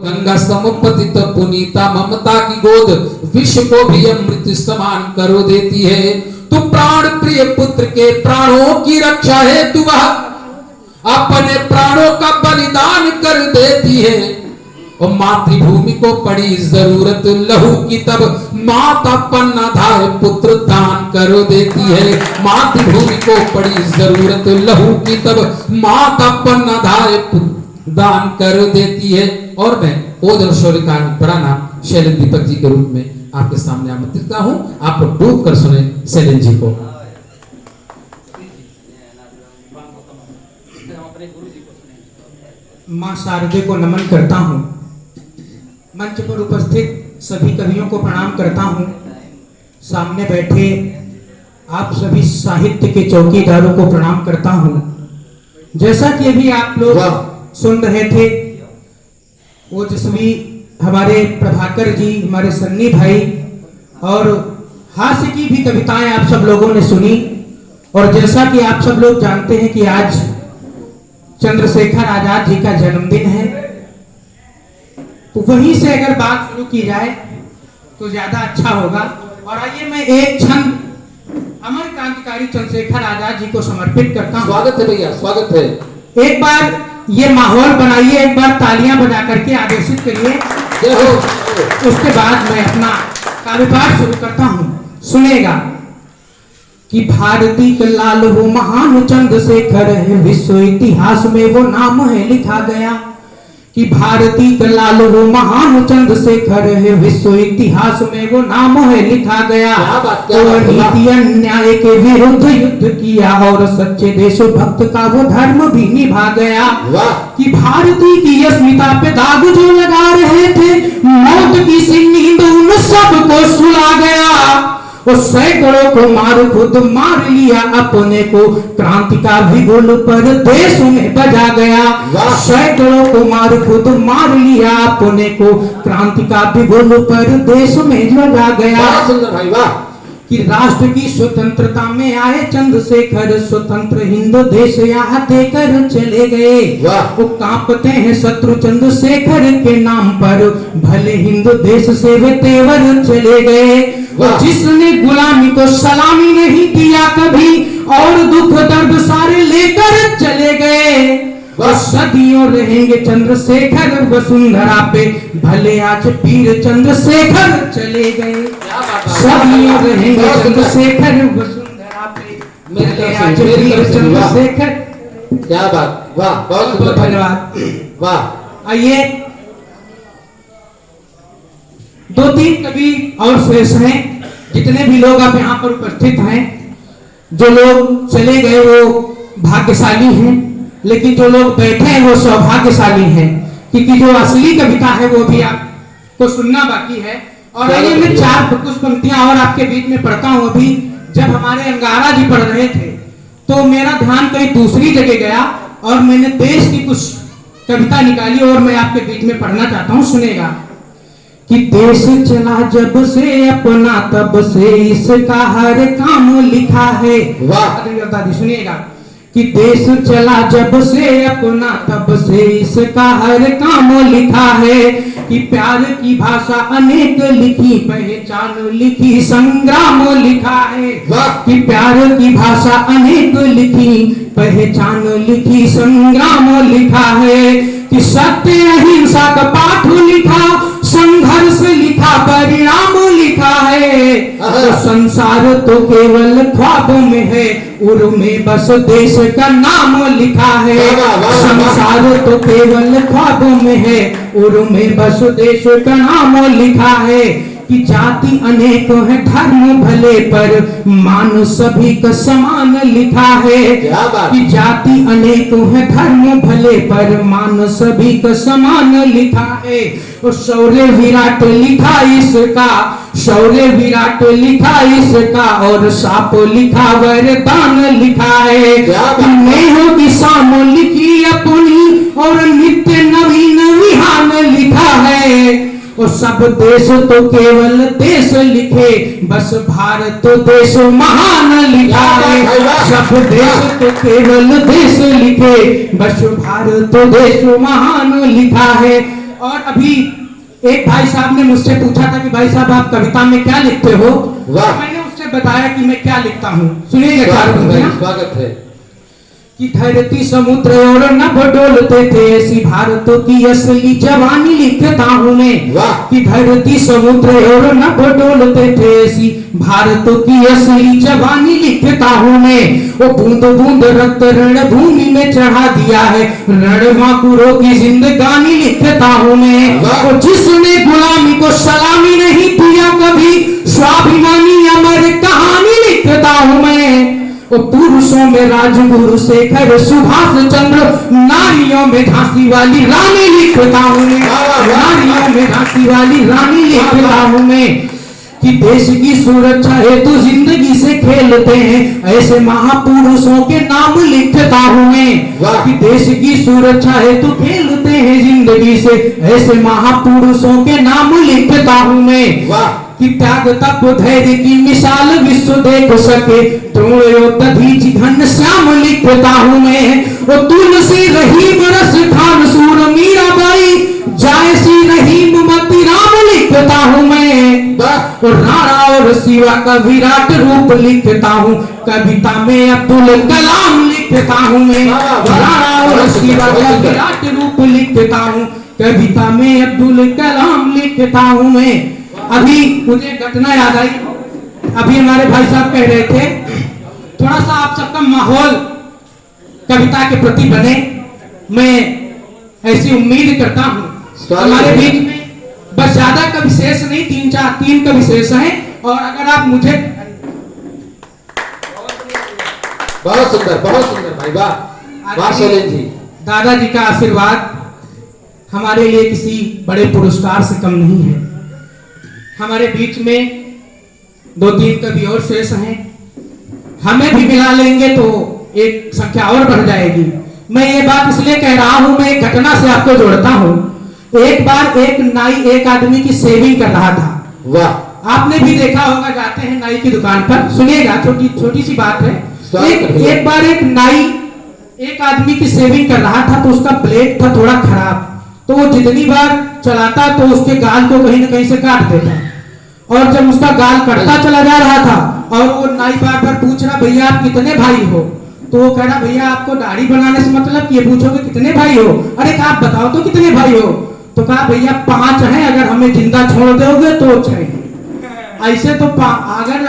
गंगा समुपतित पुनीता ममता की गोद विश्व को भी अमृत समान करो देती है। तू प्राण प्रिय पुत्र के प्राणों की रक्षा है, तू वह अपने प्राणों का बलिदान कर देती है। और मातृभूमि को पड़ी जरूरत लहू की तब माता पन्ना धाय पुत्र दान करो देती है। मातृभूमि को पड़ी जरूरत लहू की तब माता पन्ना धाय दान कर देती है। और मैं ओज और शौर्य का बड़ा नाम शैलेंद्र दीपक जी के रूप में आपके सामने आमंत्रित हूं। आप डूब कर सुने शैलेंद्र जी को। मां शारदे को नमन करता हूं। मंच पर उपस्थित सभी कवियों को प्रणाम करता हूं। सामने बैठे आप सभी साहित्य के चौकीदारों को प्रणाम करता हूं। जैसा कि अभी आप लोग सुन रहे थे, वो जिसमें हमारे प्रभाकर जी, हमारे सन्नी भाई, और हास्य की भी कविताएं आप सब लोगों ने सुनी। और जैसा कि आप सब लोग जानते हैं कि आज चंद्रशेखर आजाद जी का जन्मदिन है, तो वहीं से अगर बात शुरू की जाए तो ज्यादा अच्छा होगा। और आइए मैं एक क्षण अमर क्रांतिकारी चंद्रशेखर आजाद जी को समर्पित करता हूं। स्वागत है भैया, स्वागत है। एक बार ये माहौल बनाइए, एक बार तालियां बजा करके आदेशित करिए। उसके बाद मैं अपना काव्यपाठ शुरू करता हूं। सुनेगा कि भारती का लाल वो महान चंद्रशेखर है, विश्व इतिहास में वो नाम है लिखा गया। कि भारती का लाल वो महान चंद्रशेखर है, विश्व इतिहास में वो नाम है लिखा गया। तो नीति अन्याय के विरुद्ध युद्ध किया और सच्चे देशभक्त का वो धर्म भी निभा गया। कि भारती की अस्मिता पे दाग जो लगा रहे थे, मौत की सी नींद उन सबको सुला गया। वो सैकड़ों को मार खुद मार लिया अपने को, क्रांति का भी गुल पर देश में बजा गया। सैकड़ों को मार खुद मार लिया अपने को, क्रांति का भी गुल पर देश में बजा गया। सुंदर भाई, वाह। कि राष्ट्र की स्वतंत्रता में आए चंद्रशेखर, स्वतंत्र हिंद देश यहाँ देकर चले गए। वो कांपते हैं शत्रु चंद्रशेखर के नाम पर, भले हिंद देश से वे तेवर चले गए। जिसने गुलामी को सलामी नहीं दिया कभी, और दुख दर्द सारे लेकर चले गए। सदियों रहेंगे चंद्रशेखर वसुंधरा पे, भले आज वीर चंद्रशेखर चले गए। सदियों रहेंगे चंद्रशेखर वसुंधरा पे, भले आज वीर चंद्रशेखर। क्या बात, वाह, बहुत बहुत धन्यवाद, वाह। आइए दो तीन कवि और शेष हैं। जितने भी लोग आप यहाँ पर उपस्थित हैं, जो लोग चले गए वो भाग्यशाली हैं, लेकिन जो लोग बैठे हैं वो सौभाग्यशाली हैं, क्योंकि जो असली कविता है वो भी आपको सुनना बाकी है। और आइए मैं चार कुछ पंक्तियां और आपके बीच में पढ़ता हूँ। अभी जब हमारे अंगारा जी पढ़ रहे थे तो मेरा ध्यान कहीं दूसरी जगह गया और मैंने देश की कुछ कविता निकाली और मैं आपके बीच में पढ़ना चाहता हूँ। सुनेगा कि देश चला जब से अपना तब से इसका हर काम लिखा है। वाह, सुनिएगा कि देश चला जब से अपना तब से इसका हर काम लिखा है। कि प्यार की भाषा अनेक लिखी, पहचान लिखी, संग्राम लिखा है। कि प्यार की भाषा अनेक लिखी, पहचान लिखी, संग्राम लिखा है। कि सत्य अहिंसा का पाठ लिखा, संघर्ष लिखा, परिणाम लिखा है। तो संसार तो केवल ख्वाबों में है, उर में बस देश का नाम लिखा है। संसार तो केवल ख्वाबों में है, उर में बस देश का नाम लिखा है। कि जाति अनेक है, धर्म भले, पर मान सभी का समान लिखा है। कि जाति अनेक है, धर्म भले, पर मान सभी का समान लिखा है। और शौर्य विराट लिखा इसका, शौर्य विराट लिखा इसका, और साप लिखा वरदान लिखा है। नेह की शाम लिखी अपनी, और नित्य नवीन विहान लिखा है। और सब देश तो केवल देश लिखे, बस भारत तो देश महान लिखा है। सब देश तो केवल देश लिखे, बस भारत तो देश महान लिखा है। और अभी एक भाई साहब ने मुझसे पूछा था कि भाई साहब आप कविता में क्या लिखते हो? मैंने उससे बताया कि मैं क्या लिखता हूँ। सुनिएगा चार पंक्तियां। स्वागत है कि धरती समुद्र और नभ डोलते थे, ऐसी भारत की असली जवानी लिखता हूँ मैं। कि धरती समुद्र और नभ डोलते थे, ऐसी भारत की असली जवानी लिखता हूँ मैं। वो बूंद बूंद रक्त रण भूमि में चढ़ा दिया है, रणमाकुरों की जिंदगानी लिखता हूँ मैं। और जिसने गुलामी को सलामी नहीं दिया कभी, स्वाभिमानी अमर कहानी लिखता हूँ मैं। वो पुरुषों में राजगुरु शेखर सुभाष चंद्र, नारियों में झांसी वाली रानी लिखता हूँ मैं। नारियों में झांसी वाली रानी लिखता हूँ मैं। कि देश की सुरक्षा हेतु जिंदगी से खेलते हैं, ऐसे महापुरुषों के नाम लिखता हूँ मैं। कि देश की सुरक्षा हेतु खेलते हैं जिंदगी से, ऐसे महापुरुषों के नाम लिखता हूँ मैं। कि त्याग तप धैर्य की मिसाल विश्व देख सके, द्रोण दधीचि घनश्याम लिखता हूँ मैं। वो तुलसी रहीम रस खान सूर मीराबाई, जायसी रहीम मती राम लिखता हूँ मैं। और राणा और शिवा का विराट रूप लिखता हूँ, कविता में अब्दुल कलाम लिखता हूँ मैं। राणा और शिवा का विराट रूप लिखता हूँ, कविता में अब्दुल कलाम लिखता हूँ मैं। अभी मुझे घटना याद आई। अभी हमारे भाई साहब कह रहे थे थोड़ा सा आप सबका माहौल कविता के प्रति बने, मैं ऐसी उम्मीद करता हूँ। हमारे बीच में बस ज्यादा कवि शेष नहीं, तीन कवि शेष हैं। और अगर आप मुझे बहुत सुंदर भाई, वाह शैलेंद्र जी। दादाजी का आशीर्वाद हमारे लिए किसी बड़े पुरस्कार से कम नहीं है। हमारे बीच में 2-3 कवि और शेष हैं, हमें भी मिला लेंगे तो एक संख्या और बढ़ जाएगी। मैं ये बात इसलिए कह रहा हूं, मैं एक घटना से आपको जोड़ता हूं। एक बार एक नाई एक आदमी की सेविंग कर रहा था। वाह, आपने भी देखा होगा, जाते हैं नाई की दुकान पर। सुनिएगा, छोटी सी बात है। एक बार एक नाई एक आदमी की सेविंग कर रहा था, तो उसका ब्लेड था थोड़ा खराब, तो वो जितनी बार चलाता तो उसके गाल को कहीं न कहीं से काट देता। और जब उसका गाल कटता चला जा रहा था और वो नाई बार बार पूछ रहा, भैया आप कितने भाई हो? तो वो कह रहा, भैया आपको दाढ़ी बनाने से मतलब ये पूछोगे कितने भाई हो? अरे आप बताओ तो कितने भाई हो? तो कहा, भैया 5 हैं, अगर हमें जिंदा छोड़ दोगे तो 6 हैं। ऐसे तो अगर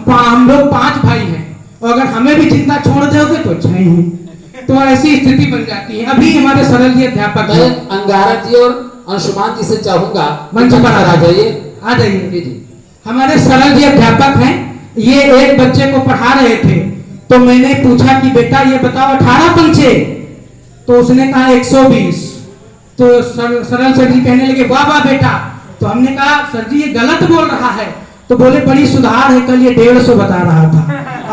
हम लोग 5 भाई हैं और अगर हमें भी जिंदा छोड़ दोगे तो 6 हैं। तो ऐसी स्थिति बन जाती है। अभी हमारे सरल जी अध्यापक मैं अंगारा जी और अंशुमान जी से चाहूंगा मंच पर आ जाइए। आ जाइए जी। हमारे सरल जी अध्यापक हैं, ये एक बच्चे को पढ़ा रहे थे। तो मैंने पूछा कि बेटा ये बताओ 18 पंचे? तो उसने कहा 120। तो सरल सर जी कहने लगे, वाह वाह बेटा। तो हमने कहा, सर जी ये गलत बोल रहा है। तो बोले, बड़ी सुधार है, कल ये 150 बता रहा था,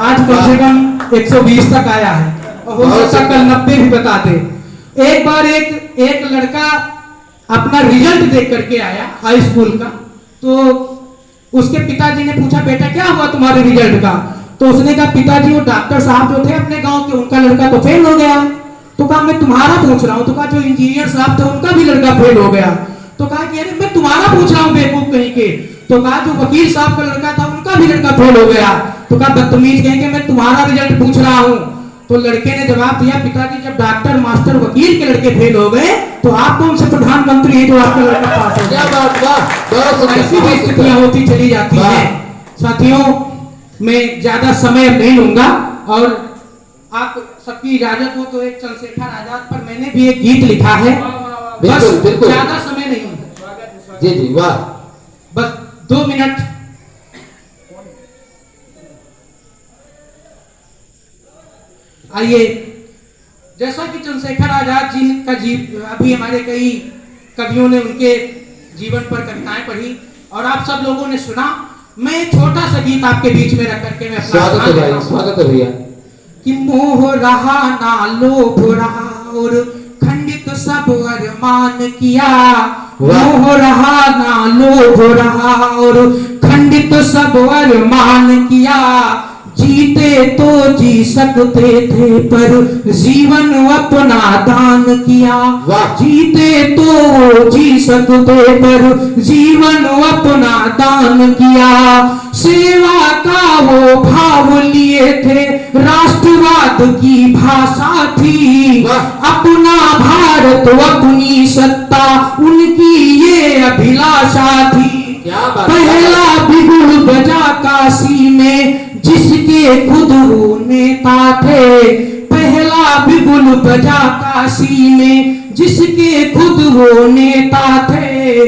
आज कम से कम 120 तक आया है, और हो सकता कल 90 भी बता दे। एक बार एक लड़का अपना रिजल्ट देख करके आया हाई स्कूल का। तो उसके पिताजी ने पूछा, बेटा क्या हुआ तुम्हारे रिजल्ट का? तो उसने कहा, पिताजी वो डॉक्टर साहब जो थे अपने गांव के, उनका लड़का तो फेल हो गया। तो कहा, मैं तुम्हारा पूछ रहा हूँ। तो कहा, जो इंजीनियर साहब थे उनका भी लड़का फेल हो गया। तो कहा कि अरे मैं तुम्हारा पूछ रहा हूँ बेवकूफ कहीं के। तो कहा, जो वकील साहब का लड़का था उनका भी लड़का फेल हो गया। तो कहा, बदतमीज कहेंगे, मैं तुम्हारा रिजल्ट पूछ रहा हूँ। तो लड़के ने जवाब दिया, पिताजी जब डॉक्टर मास्टर वकील के लड़के फेल हो गए तो आप कौन से प्रधानमंत्री हैं जो आपका लड़का पास हो गया? ऐसी भी स्थितियां होती चली जाती हैं। साथियों, मैं ज्यादा समय नहीं लूंगा और आप सबकी इजाजत हो तो एक चंद्रशेखर आजाद पर मैंने भी एक गीत लिखा है। बस ज्यादा समय नहीं। जी जी, वाह। बस 2 मिनट। आइए, जैसा कि चंद्रशेखर आजाद जी का अभी हमारे कई कवियों ने उनके जीवन पर कविताएं पढ़ी और आप सब लोगों ने सुना। मैं छोटा सा गीत आपके बीच में रख करके मैं स्वागत है भैया। कि मोह रहा ना लोभ रहा और खंडित सब अरमान किया। मोह रहा ना लोभ रहा और खंडित सब अरमान किया। जीते तो जी सकते थे पर जीवन अपना दान किया। जीते तो जी सकते पर जीवन अपना दान किया। सेवा का वो भाव लिए थे, राष्ट्रवाद की भाषा थी। अपना भारत अपनी सत्ता उनकी ये अभिलाषा थी। पहला बिगुल बजा काशी में जिसके खुद वो नेता थे। पहला बिगुल बजा काशी में जिसके खुद वो नेता थे।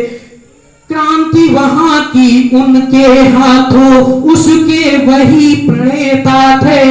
क्रांति वहां की उनके हाथों उसके वही प्रणेता थे।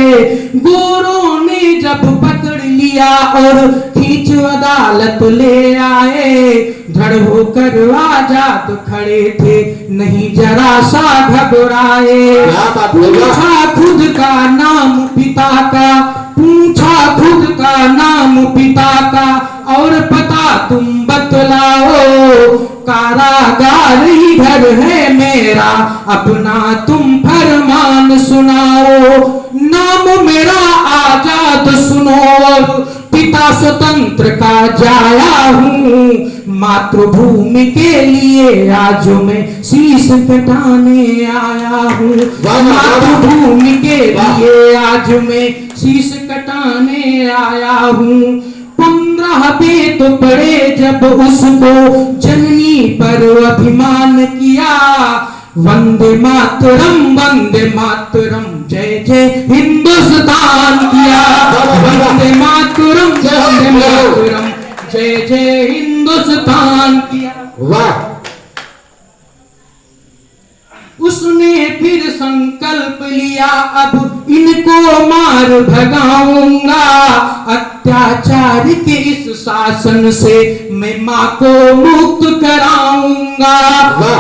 गोरों ने जब पकड़ लिया और खींच अदालत ले आए, धड़ होकर आजाद खड़े थे, नहीं जरा सा घबराए। पूछा खुद का नाम पिता का, पूछा खुद का नाम पिता का, और पता तुम बतलाओ। कारागार ही घर है मेरा, अपना तुम फरमान सुनाओ। नाम मेरा आजाद सुनो, पिता स्वतंत्र का जाया हूँ। मातृभूमि के लिए आज मैं शीश कटाने आया हूँ। मातृभूमि के लिए आज मैं शीश कटाने आया हूँ। 15 बेत पड़े जब उसको जननी पर अभिमान किया। वंदे मातरम जय जय हिंदुस्तान किया। वंदे मातरम जय जय हिंदुस्तान किया। वाह! उसने फिर संकल्प लिया, अब इनको मार भगाऊंगा। अत्याचार के इस शासन से मैं माँ को मुक्त कराऊंगा।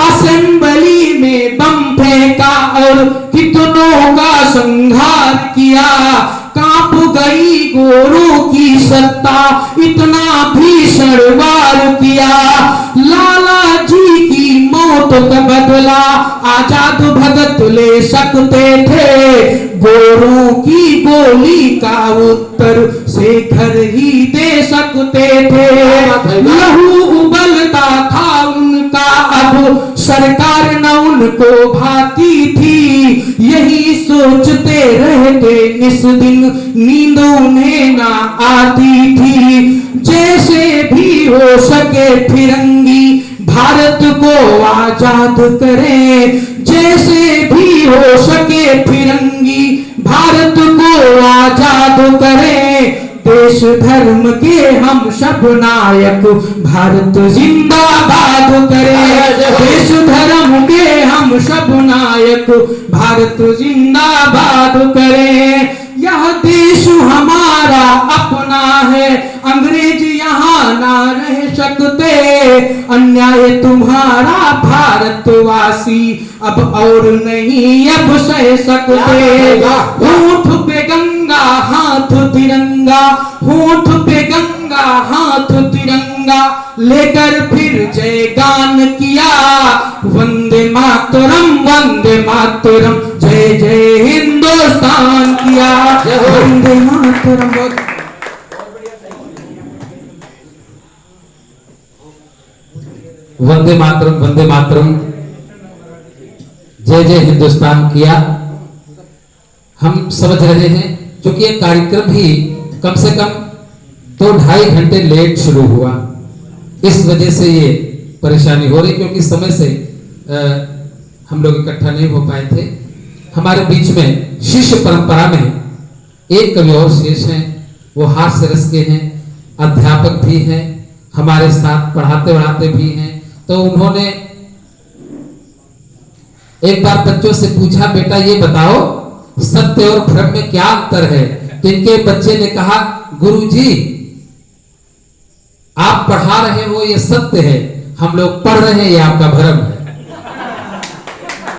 असेंबली में बम फेंका और कितनों का संहार किया। कांप गई गोरों की सत्ता, इतना भीषण वार किया। लाला जी की मौत का बदला आजाद भगत ले सकते थे। गोरों की गोली का उत्तर शेखर ही दे सकते थे। लहू उबलता था उनका, अब सरकार न उनको भाती थी। यही सोचते रहते निस दिन, नींद उन्हें ना आती थी। जैसे भी हो सके फिरंगी भारत को आजाद करें। जैसे भी हो सके फिरंगी भारत को आजाद करें। देश धर्म के हम सब नायक भारत जिंदाबाद करें। देश धर्म के हम सब नायक भारत जिंदाबाद करें। यह देश हमारा अपना है, अंग्रेज यहाँ ना रह सकते। अन्याय तुम्हारा भारतवासी अब और नहीं अब सह सकते। होठ पे गंगा हाथ तिरंगा, होठ पे गंगा हाथ तिरंगा लेकर फिर जय गान किया। वंदे मातरम जय जय हिंदुस्तान किया। वंदे मातरम। वंदे मातरम जय जय हिंदुस्तान किया। हम समझ रहे हैं क्योंकि ये कार्यक्रम भी कम से कम 2-2.5 घंटे लेट शुरू हुआ, इस वजह से ये परेशानी हो रही, क्योंकि समय से हम लोग इकट्ठा नहीं हो पाए थे। हमारे बीच में शिष्य परंपरा में एक कवि और शेष हैं, वो हास्य रस के हैं, अध्यापक भी हैं, हमारे साथ पढ़ाते भी हैं। तो उन्होंने एक बार बच्चों से पूछा, बेटा ये बताओ सत्य और भ्रम में क्या अंतर है? तो इनके बच्चे ने कहा, गुरुजी आप पढ़ा रहे हो ये सत्य है, हम लोग पढ़ रहे हैं ये आपका भ्रम है।